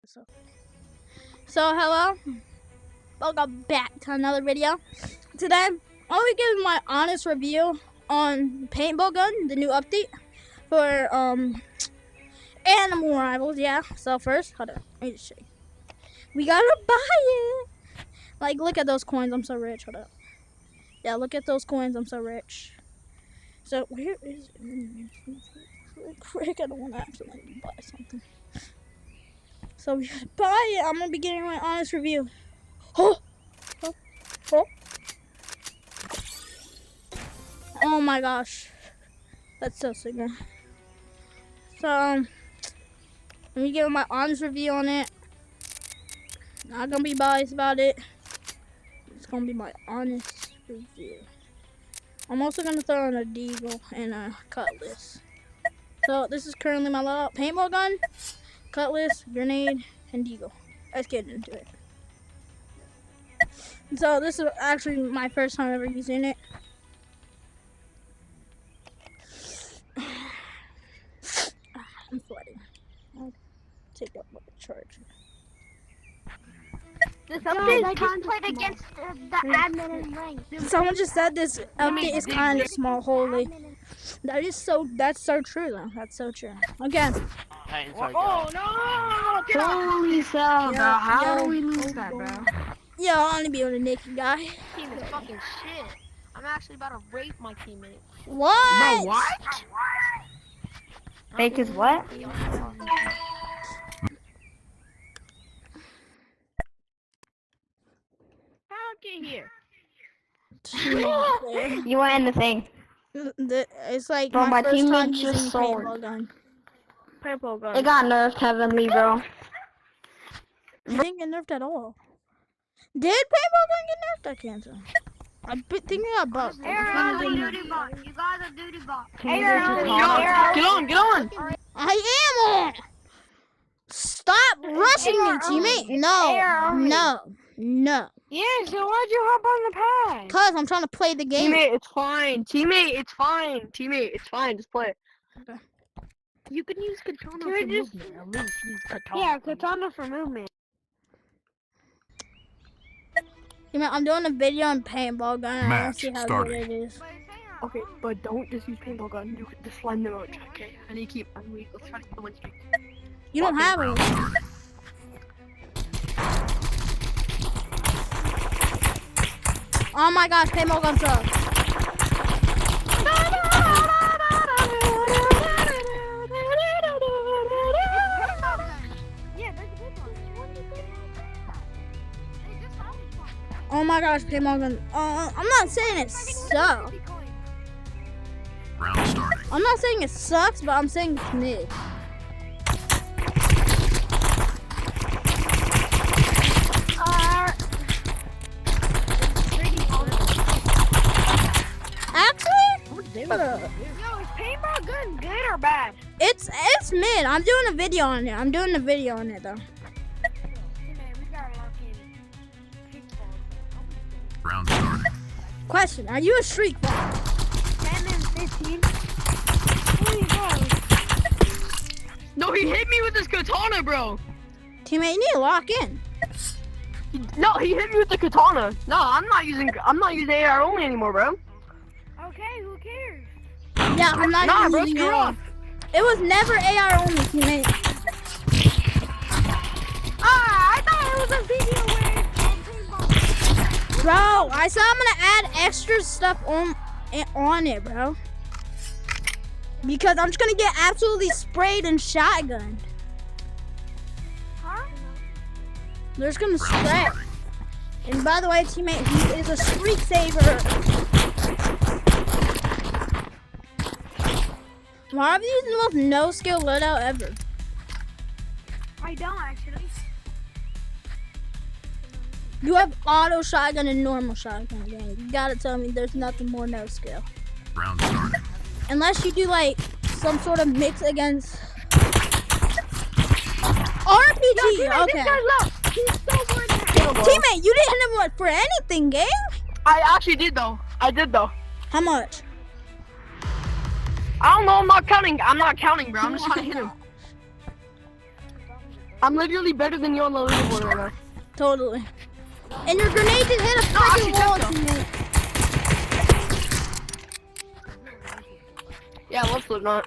So hello, welcome back to another video. Today, I'll be giving my honest review on paintball gun, the new update for animal rivals. Yeah. So first, hold on, let me just show you. We gotta buy it. Like, look at those coins. I'm so rich. Hold up. Yeah, look at those coins. I'm so rich. So where is it? Quick, I don't want to accidentally buy something. So we gotta buy it. I'm gonna be giving my honest review. Oh. Oh. Oh my gosh, that's so sick. So let me give my honest review on it. Not gonna be biased about it. It's gonna be my honest review. I'm also gonna throw in a deagle and a cutlass. So this is currently my loadout: paintball gun, cutlass, grenade, and deagle. Let's get into it. So this is actually my first time ever using it. I'm sweating. I'll take up my charger. This update is played against the admin and rank. Someone just said this update is kind of small. Holy, that's so true though. That's so true. Again. Oh no! Get Holy cow, bro! How do we lose that, bro? Yo, I only be on a naked guy. Team is fucking shit. I'm actually about to rape my teammate. What? Bro, what? Fake is what? How'd get here? You went in the thing. It's like Bro, my my first time teammate using just sold. paintball gun. Paintball gun. It got nerfed heavenly, bro. It didn't get nerfed at all. Did paintball gun get nerfed? I can't tell. I'm thinking about bugs. You guys are duty bot. You guys are duty bot. Get on! I am on. Stop rushing me, teammate. No. Yeah, so why'd you hop on the pad? Cause I'm trying to play the game. Teammate, it's fine. Teammate, it's fine. Just play it. Okay. You can use katana for movement. At least use katana. Yeah, katana for movement. Teammate, I'm doing a video on paintball gun. I don't see how good it is. Okay, but don't just use paintball gun. You just slime them out. Okay, I need to keep. Let's try to get the win streak. You don't have it. Oh my gosh, paintball gun sucks. Oh my gosh, paintball gun. I'm not saying it sucks. Round starting. I'm not saying it sucks, but I'm saying it's mid. Actually, Yo, is paintball gun good or bad? it's mid. I'm doing a video on it. Though. We gotta lock in. Round starting. Question: are you a streak ball? 10 and 15. Holy God. No, he hit me with his katana, bro. Teammate, you need to lock in. No, he hit me with the katana. No, I'm not using AR only anymore, bro. Okay, who cares? Yeah, I'm not Nah, even bro, using screw it. off. It was never AR only, teammate. I thought it was a video where it's Bro, I said I'm gonna add extra stuff on it, bro. Because I'm just gonna get absolutely sprayed and shotgunned. Huh? They're just gonna spray. And by the way, teammate, he is a streak saver. Why have you using the most no-skill loadout ever? I don't actually. You have auto shotgun and normal shotgun, gang. You gotta tell me there's nothing more no-skill. Round starting. Unless you do like some sort of mix against RPG. Okay. Teammate, you didn't hit him for anything, gang. I actually did though. How much? I don't know. I'm not counting, bro. I'm just trying to hit him. I'm literally better than you on the leaderboard right now. Totally. And your grenade just hit a freaking wall, teammate. Yeah, let's look not.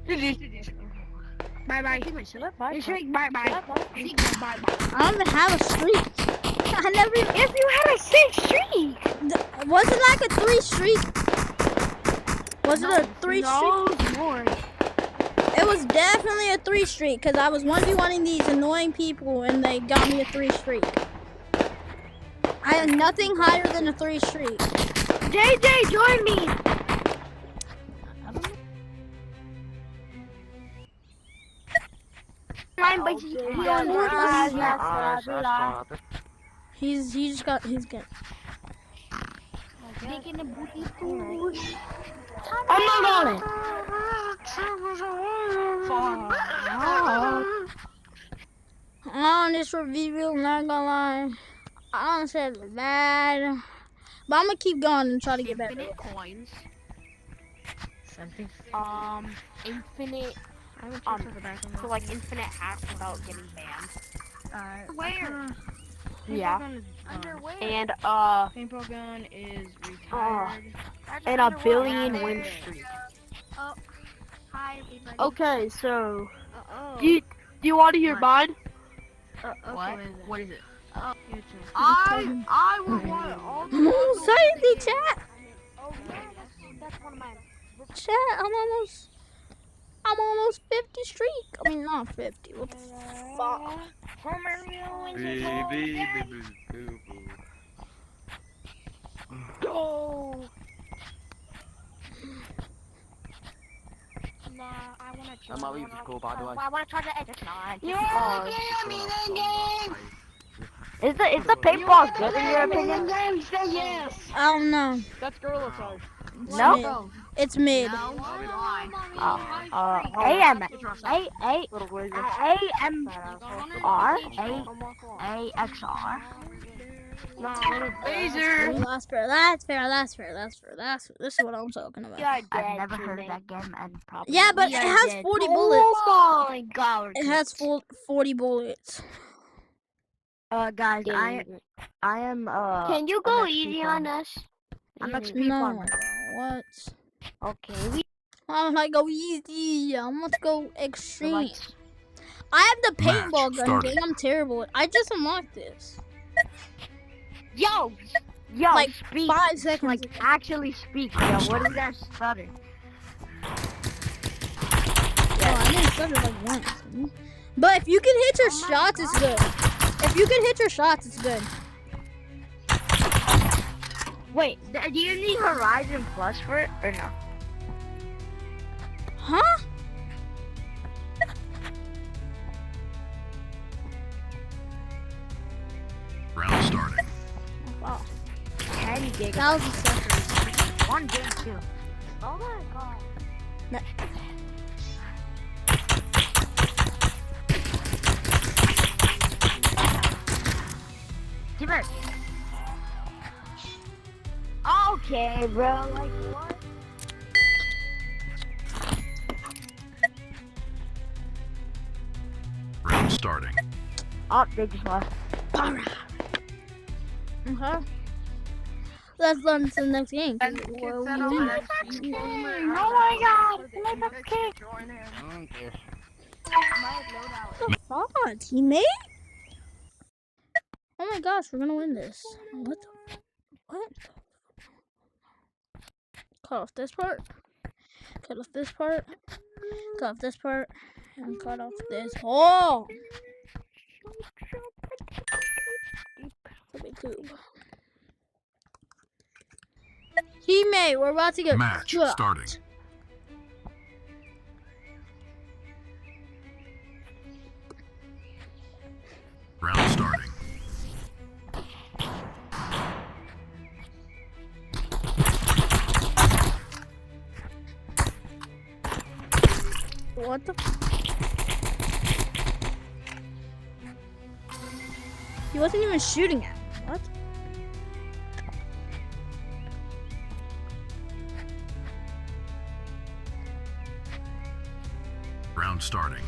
GG's. Bye bye. Bye. Bye bye. I don't even have a streak. I never even... If you had a 6 streak. Was it like a 3 streak? Was it a 3 streak? More. It was definitely a 3 streak because I was 1v1ing these annoying people and they got me a 3 streak. I had nothing higher than a 3 streak. JJ, join me. He just got his gun. I'm not on it. On this review, I'm not gonna lie. I honestly it's bad. But I'm gonna keep going and try to get better. Infinite coins. Something. Infinite. So like infinite hacks without getting banned. Where? Yeah. Underwear. And Paintball gun is retired. and a billion win streak. Oh. Hi everybody. Okay, so Uh-oh. do you want to hear mine? What? What is it? I would want all the Sorry, the chat. Oh yeah, that's one of mine. Chat, I'm almost 50 streak. I mean, not 50. What the fuck? Oh. Nah, I wanna try. That might be cool, by the way. I wanna try the edge. Nah, Is the paintball good in your opinion? I don't know. That's gorilla size. No? It's mid. That's fair. This is what I'm talking about. I've never heard of that game and probably. Yeah, but it has 40 bullets. Oh my god. It has 40 bullets. Guys, I am Can you go easy on us? I'm No. speedrunner. What? Okay. I'm gonna go easy. I'm gonna go extreme. Like, I have the paintball Match gun, started. gang. I'm terrible. I just unlocked this. yo, Like speak. 5 seconds Like ago. actually speak, yo. What is that stutter? Oh, I didn't stutter like once. But if you can hit your shots, it's good. If you can hit your shots, it's good. Wait, do you need Horizon Plus for it or no? Huh? Round starting. Wow. 10 gigabytes. 1,000 seconds. 1 game too. Oh my god. Give it. Okay, bro. Like what? Round starting. Oh, they just lost. Alright. Okay. Let's run to the next game. And What kids we that doing? Oh my god! Let's kick. What the fuck, teammate? Oh my gosh, we're gonna win this. What the? What? Cut off this part. Cut off this part. Cut off this part. And cut off this. Oh! It's a big tube. Teammate, we're about to get Match cooked. starting. Round starting. What the? He wasn't even shooting at me. What? Round starting.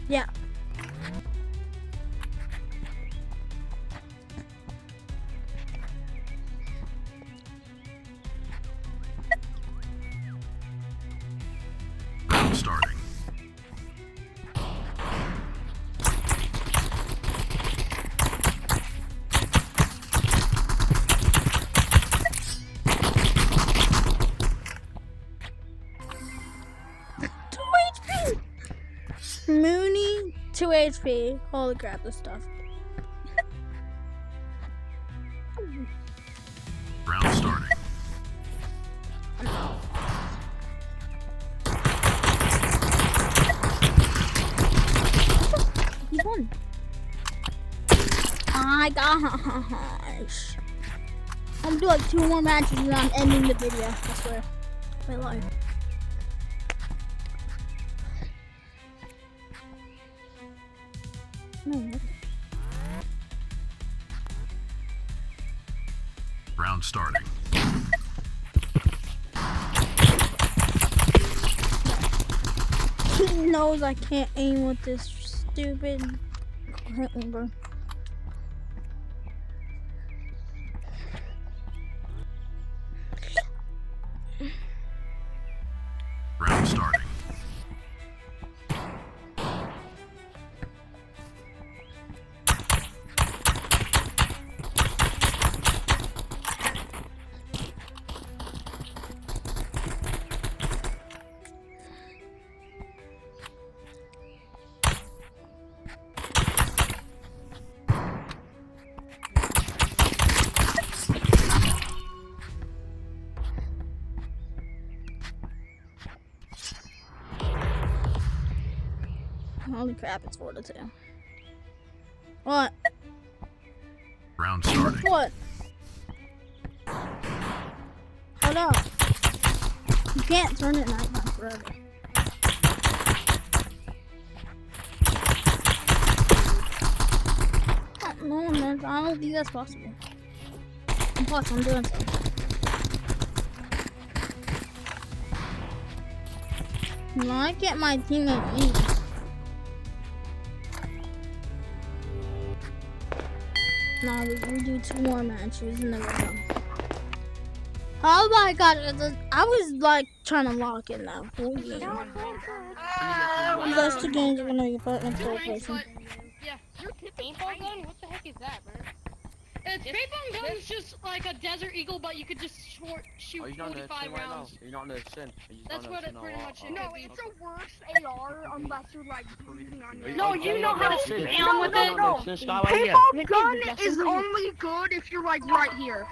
Yeah. Round starting. Mooney, 2 HP. Holy crap, this stuff. Round starting. He won. Oh my gosh. I'm gonna do like 2 more matches and I'm ending the video. I swear. My life. No. Round starting. He knows I can't aim with this stupid bro. Round starting. Holy crap, it's 4-2. What? Round starting. What? Hold up. You can't turn it nighttime forever. Oh, no, I don't think that's possible. And plus, I'm doing something. No, I get my teammate in. No, we do 2 more matches and then we're done. Oh my god, I was like trying to lock in that whole game. Those 2 games are gonna get put in full person. Yeah, your paintball gun? What the heck is that, bro? It's paintball gun is just like a Desert Eagle, but you could just shoot 45 rounds. You're not listening. That's what it pretty much is. No, it's a worse AR unless you're like breathing on your. No, you know how to spam with it. No. Paintball gun is only good if you're like right here.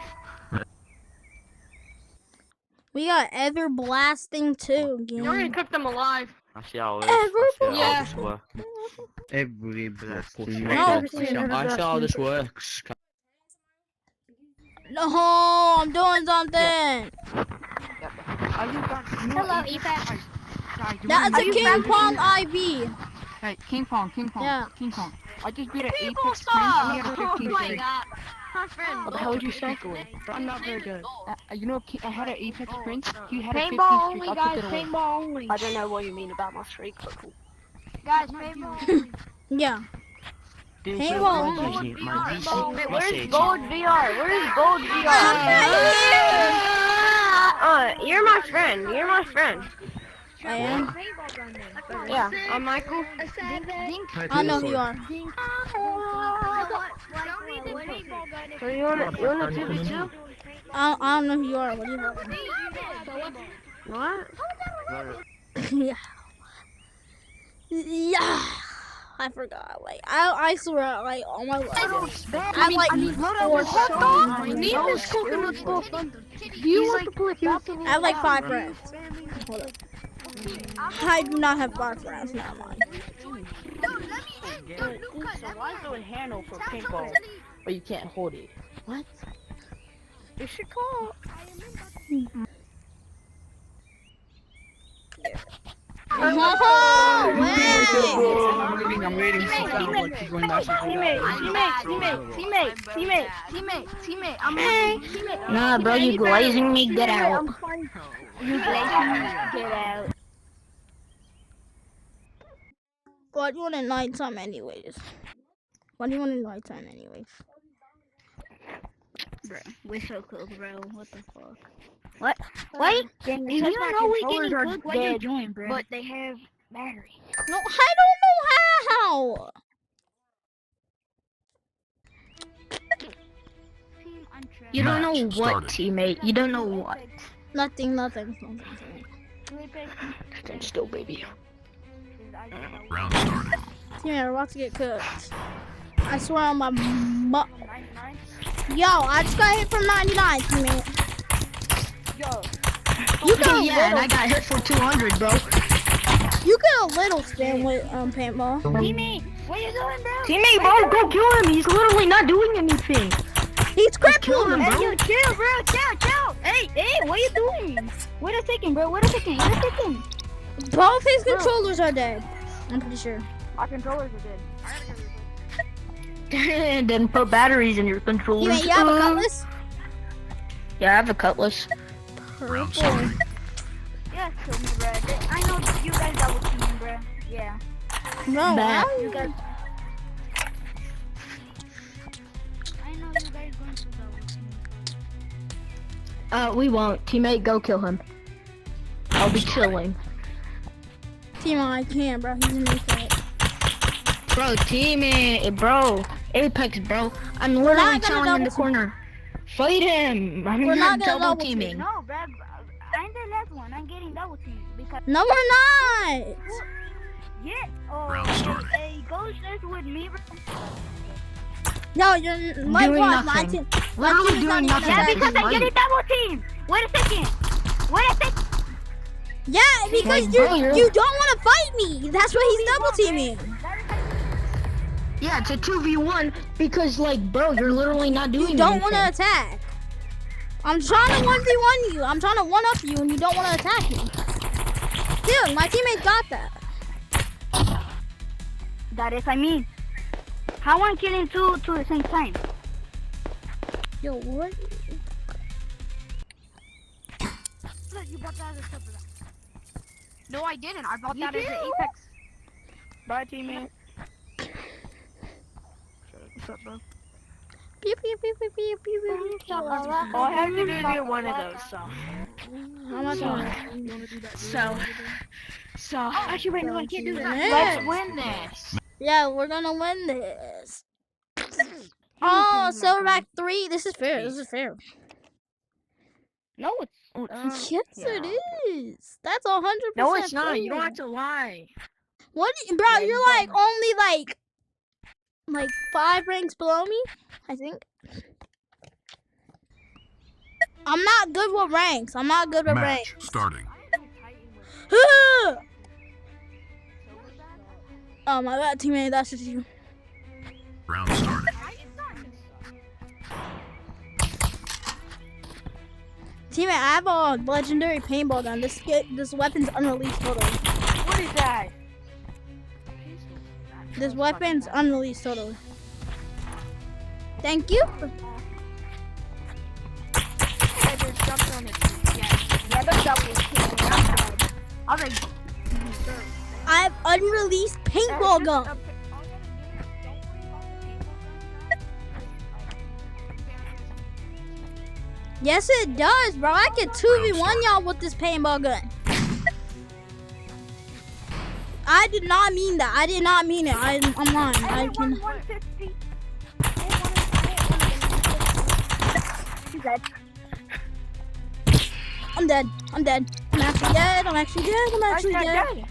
We got Ever Blasting too. You're gonna Game. cook them alive. I see how it Ever is. Yeah. Every blasting. No. I see how this works. No, I'm doing something. Hello, Efak. That's a King Pong IV. Hey, King Pong. Yeah. King Pong. I just beat an People Apex stop! Prince. He had a 15 Oh my streak. god. My friend. What the hell did you say? I'm not very good. You know, I had an Apex Prince. He had a 15 Paintball streak. only, I guys. took it away. Paintball only. I don't know what you mean about my streak, but cool. Guys, paintball only. Yeah. Paintball. Wait, where's Gold VR? Where's Gold VR? You're my friend. You're my friend. I am. Yeah, I'm Michael. I know who you are. So you wanna 2v2? I don't know who you are. What do you want? What? Yeah. Yeah. I forgot. Like I swear, like oh my life. I like My name is Coconut Skull Thunder. Do you want to play basketball? I have like 5 friends. Hold up. I do not have 5 friends. Never mind. So why is there a handle for paintball, but you can't hold it? What? You should call. Oh, wait. I'm waiting. Teammate, I'm teammate. Nah, bro, you glazing me. Get out. You glazing me, get out. What do you want at nighttime anyways? What do you want at nighttime anyways? Bro, we're so close, bro. What the fuck? What? Wait, and you know we getting cooked when you join, bro. But they have batteries. No, I don't know how. You don't know Match what, started. teammate. You don't know what. Nothing. Stand still, baby. Round starting. Yeah, we're about to get cooked. I swear on my butt. Yo, I just got hit from 99, teammate. You got a Yeah, and little, I got hit for 200, bro. you got a little spin with paintball. Teammate, what you doing, bro? Teammate, bro, go kill him. He's literally not doing anything. He's crippled. him, Hey, bro. yo, chill, bro. Chill. Hey, what you doing? Wait a second, bro. Wait a second. Both his controllers are dead. I'm pretty sure. Our controllers are dead. And then put batteries in your controller. Teammate, you have a cutlass? Yeah, I have a cutlass. Round Purple. starting. Yeah, kill me, bro. I know you guys double teaming, bro. Yeah. No, Bad. You guys. I know you guys going to double team. We won't. Teammate, go kill him. I'll be chilling. Teammate, I can't, bro. He's in the fight. Bro, teammate, bro. Apex, bro. I'm not literally gonna chilling in double the corner. Fight him. I'm We're not not gonna double double team. teaming. No, bro. I'm the last one. I'm getting double teamed because. No, we're not. Yeah. Oh, Round starting. hey, go search with me, bro. Yo, you're like Doing what? nothing. My team. Literally team is doing not nothing. Yeah, even because Fight. I'm getting double teamed. Wait a second. Yeah, because Like, bro, you don't want to fight me. That's why he's double teaming. Yeah, it's a 2v1 because, like, bro, you're literally not doing You don't want to anything. attack. I'm trying to 1v1 you. I'm trying to 1-up you, and you don't want to attack me. Dude, my teammate got that. That is, I mean, how I'm killing two at the same time? Yo, what? Look, you bought that as a super. No, I didn't. I bought that You as an did? Apex. Bye, teammate. What's up, bro? Pew, pew, pew, pew, pew, pew, pew. Well, I have to do one of those, so. How much So- money? So, Actually, wait, no, I can't do that. Yeah. Let's win this. Yeah, we're gonna win this. Oh, Silverback 3. This is fair. This is fair. No, it's Yes, it is. That's 100%. no, it's not. fair. You don't have to lie. What, bro? You're like only like 5 ranks below me, I think. I'm not good with ranks. Match ranks. starting. Oh my god, teammate, that's just you. Round starting. Teammate, I have a legendary paintball gun. This weapon's unreleased totally. what is that? This weapon's unreleased totally. Thank you. Yeah, there's double teaming. I was like, I have unreleased paintball gun. Yes, it does, bro. I can 2v1 y'all with this paintball gun. I did not mean that. I did not mean it. I'm lying. I can. 150. She's dead. I'm dead. I'm dead. I'm actually dead. I'm actually dead. I'm actually dead.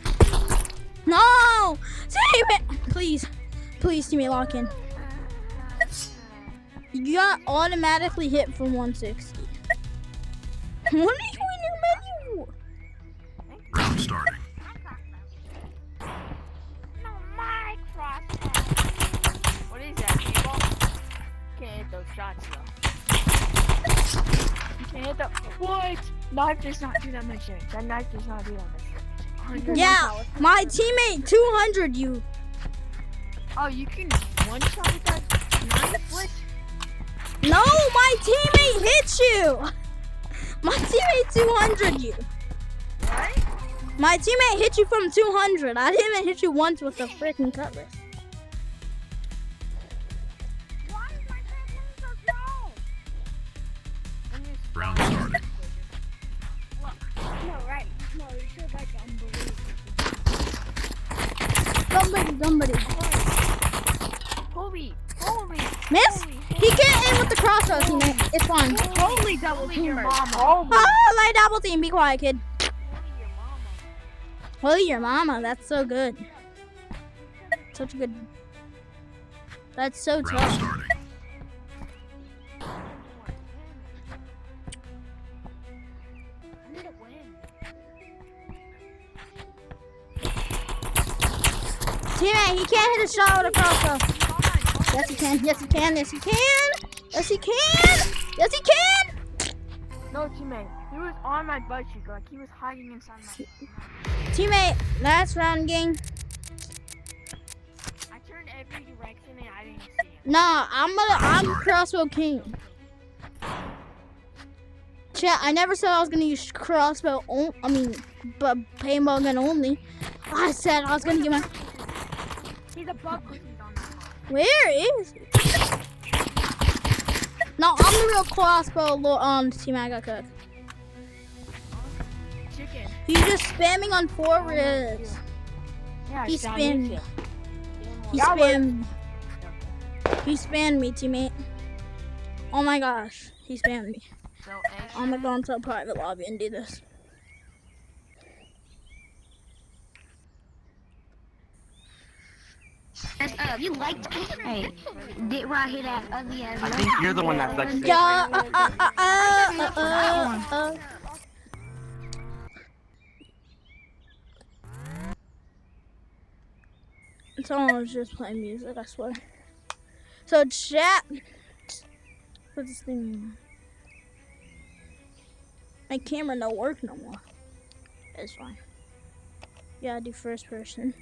No! Teammate! Please. Please, teammate, lock in. You got automatically hit for 160. What are you in your menu? Round starting. No, my cross. What is that, people? Can't hit those shots, though. You can't hit the. What? Knife does not do that much damage. That knife does not do that much damage. 100. Yeah, my teammate 200 you. Oh, you can one shot with that 9 switch? No, my teammate hit you. My teammate 200 you. What? My teammate hit you from 200. I didn't even hit you once with the freaking cutlass. Why is my trampoline so slow? Round starting. No, right. No, you should like unbelievable. Somebody. Holy. Miss? He can't aim with the crossbow, teammate. It's fine. Holy double teamer. Oh, my double team. Be quiet, kid. Holy your mama. That's so good. Such a good. That's so Round tough. starting. Teammate, he can't hit a shot with a crossbow. Yes, he can. Yes, he can. Yes, he can. Yes, he can. Yes, he can. No, teammate. He was on my butt cheek. Like, he was hiding inside my... Teammate, last round, gang. I turned every direction and I didn't see him. Nah, I'm crossbow king. Chat, I never said I was gonna use crossbow. But paintball gun only. I said I was gonna get my. He's above cookies on that. Where is he? No, I'm the real crossbow team. I got cooked. Chicken. He's just spamming on forwards. Yeah, He Sam, spammed. you He spammed. He spammed me, teammate. Oh my gosh, he spammed me. So, I'm gonna go into a private lobby and do this. You like hey, did right here that ugly ass. I think you're the one that's like sick. Yeah. Someone was just playing music, I swear. So chat. What's this thing? My camera don't work no more. It's fine. Yeah, I do first person.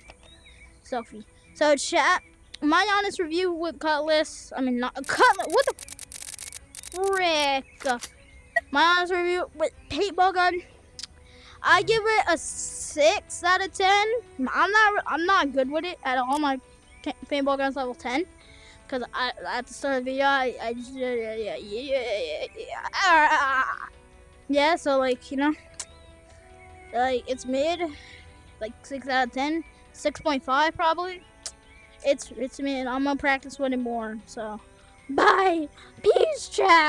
Selfie. So chat. My honest review with Cutlass. I mean not Cutlass. What the frick? My honest review with paintball gun. I give it a 6 out of 10. I'm not good with it at all. My paintball gun's level 10. Cause at the start of the video, I just yeah. So like like it's mid, like 6 out of 10, 6.5 probably. It's mid. I'm gonna practice with it more. So bye, peace, chat.